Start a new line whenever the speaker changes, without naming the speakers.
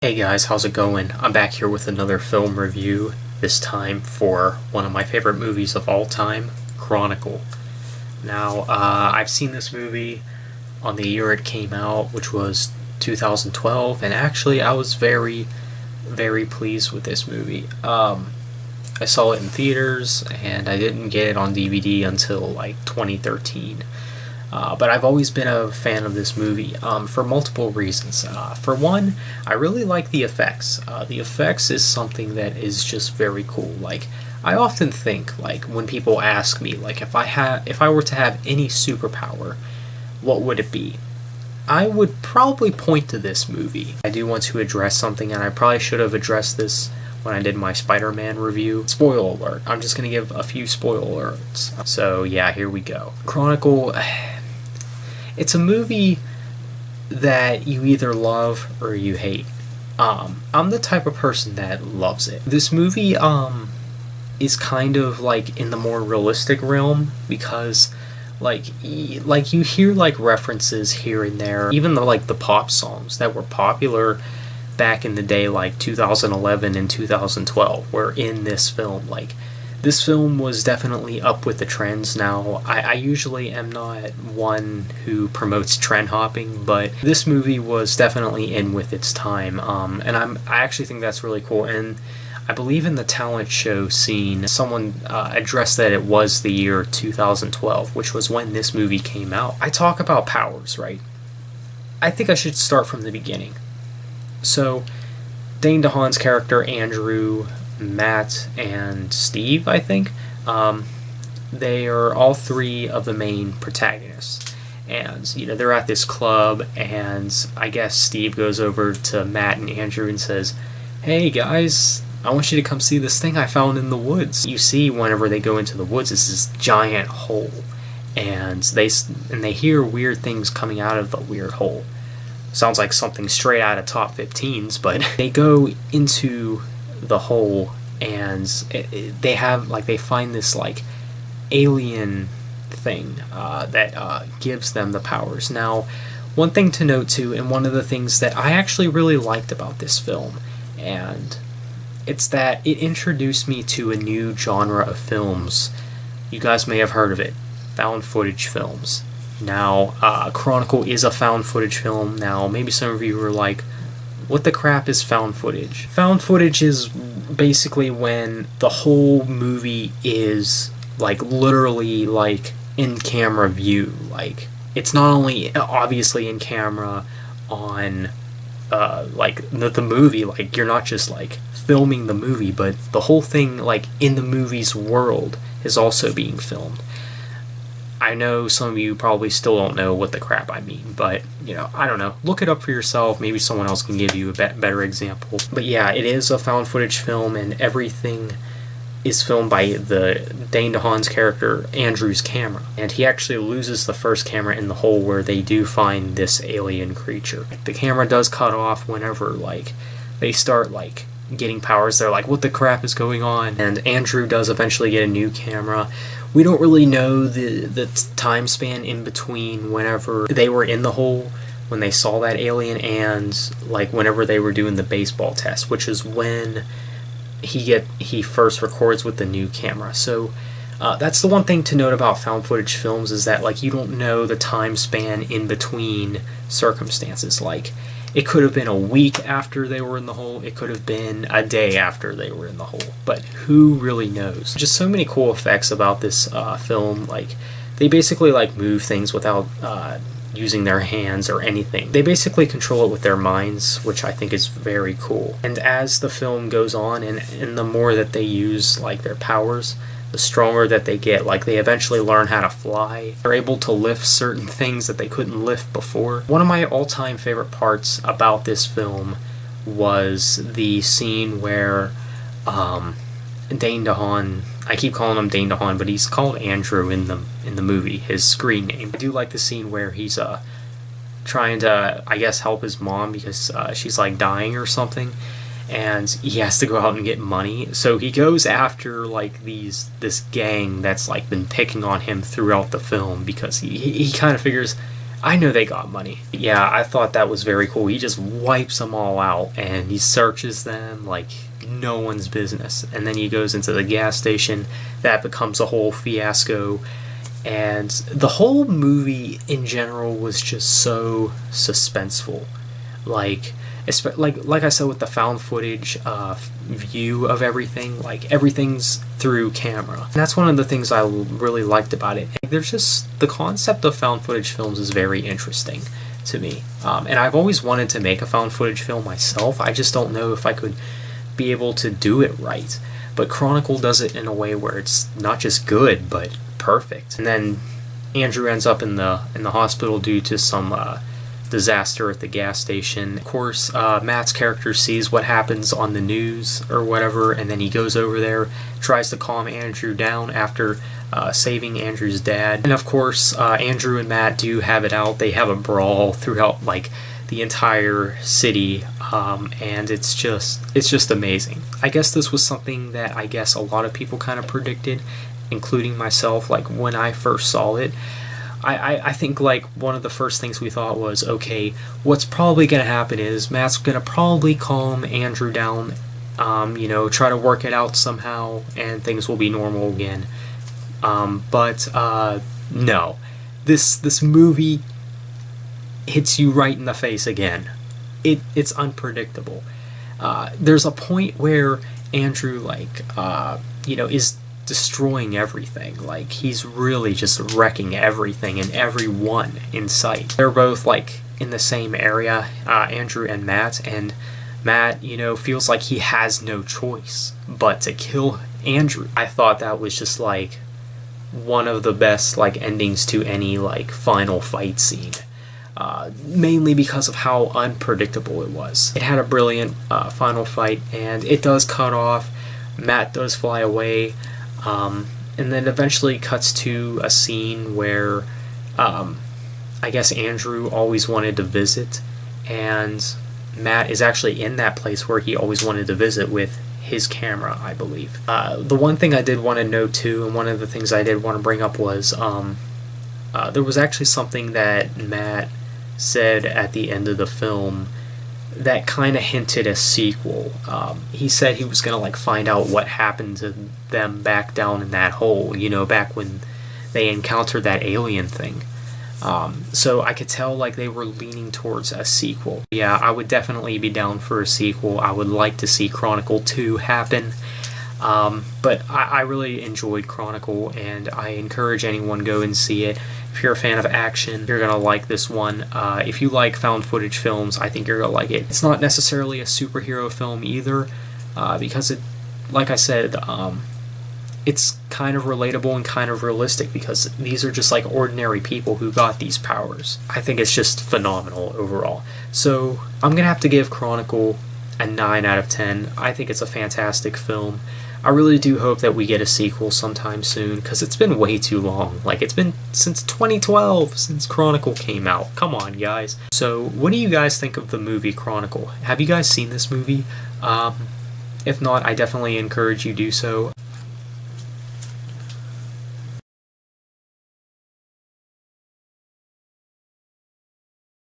Hey guys, how's it going? I'm back here with another film review, this time for one of my favorite movies of all time, Chronicle. Now, I've seen this movie on the year it came out, which was 2012, and actually I was very, very pleased with this movie. I saw it in theaters, and I didn't get it on DVD until like 2013. But I've always been a fan of this movie for multiple reasons. For one, I really like the effects. The effects is something that is just very cool. Like, I often think, like, when people ask me, like, if I were to have any superpower, what would it be? I would probably point to this movie. I do want to address something, and I probably should have addressed this when I did my Spider-Man review. Spoiler alert. I'm just going to give a few spoiler alerts. So, yeah, here we go. Chronicle... It's a movie that you either love or you hate. I'm the type of person that loves it. This movie is kind of like in the more realistic realm because like you hear like references here and there, even the pop songs that were popular back in the day, like 2011 and 2012, were in this film. Like, this film was definitely up with the trends. Now, I usually am not one who promotes trend hopping, but this movie was definitely in with its time, and I actually think that's really cool. And I believe in the talent show scene, someone addressed that it was the year 2012, which was when this movie came out. I talk about powers, right? I think I should start from the beginning. So, Dane DeHaan's character, Andrew, Matt, and Steve, I think. They are all three of the main protagonists. And, they're at this club, and I guess Steve goes over to Matt and Andrew and says, "Hey guys, I want you to come see this thing I found in the woods." You see, whenever they go into the woods, is this giant hole. And they hear weird things coming out of the weird hole. Sounds like something straight out of Top 15s, but they go into the hole, and they find this like alien thing that gives them the powers. Now, one thing to note too, and one of the things that I actually really liked about this film, and it's that it introduced me to a new genre of films. You guys may have heard of it, found footage films. Now, Chronicle is a found footage film. Now, maybe some of you are like, what the crap is found footage? Found footage is basically when the whole movie is like literally like in camera view. Like, it's not only obviously in camera on like the movie, like you're not just like filming the movie, but the whole thing like in the movie's world is also being filmed. I know some of you probably still don't know what the crap I mean, but, I don't know. Look it up for yourself. Maybe someone else can give you a better example. But yeah, it is a found footage film, and everything is filmed by the Dane DeHaan's character, Andrew's camera. And he actually loses the first camera in the hole where they do find this alien creature. The camera does cut off whenever, like, they start, like, getting powers. They're like, what the crap is going on? And Andrew does eventually get a new camera. We don't really know the time span in between whenever they were in the hole, when they saw that alien, and like whenever they were doing the baseball test, which is when he first records with the new camera. So that's the one thing to note about found footage films, is that like you don't know the time span in between circumstances. Like, it could have been a week after they were in the hole. It could have been a day after they were in the hole. But who really knows? Just so many cool effects about this film. Like, they basically like move things without using their hands or anything. They basically control it with their minds, which I think is very cool. And as the film goes on, and the more that they use like their powers, the stronger that they get. Like, they eventually learn how to fly. They're able to lift certain things that they couldn't lift before. One of my all-time favorite parts about this film was the scene where Dane DeHaan, I keep calling him Dane DeHaan, but he's called Andrew in the movie, his screen name. I do like the scene where he's trying to, I guess, help his mom because she's like dying or something, and he has to go out and get money. So he goes after like this gang that's like been picking on him throughout the film, because he kind of figures, I know they got money. Yeah, I thought that was very cool. He just wipes them all out and he searches them like no one's business. And then he goes into the gas station. That becomes a whole fiasco. And the whole movie in general was just so suspenseful. Like I said with the found footage view of everything, like everything's through camera. And that's one of the things I really liked about it. There's just, the concept of found footage films is very interesting to me. And I've always wanted to make a found footage film myself. I just don't know if I could be able to do it right. But Chronicle does it in a way where it's not just good, but perfect. And then Andrew ends up in the hospital due to some disaster at the gas station. Of course, Matt's character sees what happens on the news or whatever, and then he goes over there, tries to calm Andrew down after saving Andrew's dad. And of course, Andrew and Matt do have it out. They have a brawl throughout like the entire city, and it's just amazing. I guess this was something that I guess a lot of people kind of predicted, including myself. Like when I first saw it, I think like one of the first things we thought was, okay, what's probably going to happen is Matt's going to probably calm Andrew down, try to work it out somehow, and things will be normal again. But no. This movie hits you right in the face again. It's unpredictable. There's a point where Andrew, is destroying everything. Like, he's really just wrecking everything and everyone in sight. They're both like in the same area, Andrew and Matt feels like he has no choice but to kill Andrew. I thought that was just like one of the best like endings to any like final fight scene, mainly because of how unpredictable it was. It had a brilliant final fight, and it does cut off. Matt does fly away. And then eventually cuts to a scene where I guess Andrew always wanted to visit, and Matt is actually in that place where he always wanted to visit with his camera, I believe. The one thing I did want to note too, and one of the things I did want to bring up was there was actually something that Matt said at the end of the film that kind of hinted a sequel. He said he was going to like find out what happened to them back down in that hole, back when they encountered that alien thing. So I could tell like they were leaning towards a sequel. Yeah, I would definitely be down for a sequel. I would like to see Chronicle 2 happen. But I really enjoyed Chronicle, and I encourage anyone go and see it. If you're a fan of action, you're going to like this one. If you like found footage films, I think you're going to like it. It's not necessarily a superhero film either, because it, like I said, it's kind of relatable and kind of realistic, because these are just like ordinary people who got these powers. I think it's just phenomenal overall. So I'm going to have to give Chronicle a 9 out of 10. I think it's a fantastic film. I really do hope that we get a sequel sometime soon, because it's been way too long. Like, it's been since 2012 since Chronicle came out. Come on, guys. So, what do you guys think of the movie Chronicle? Have you guys seen this movie? If not, I definitely encourage you do so.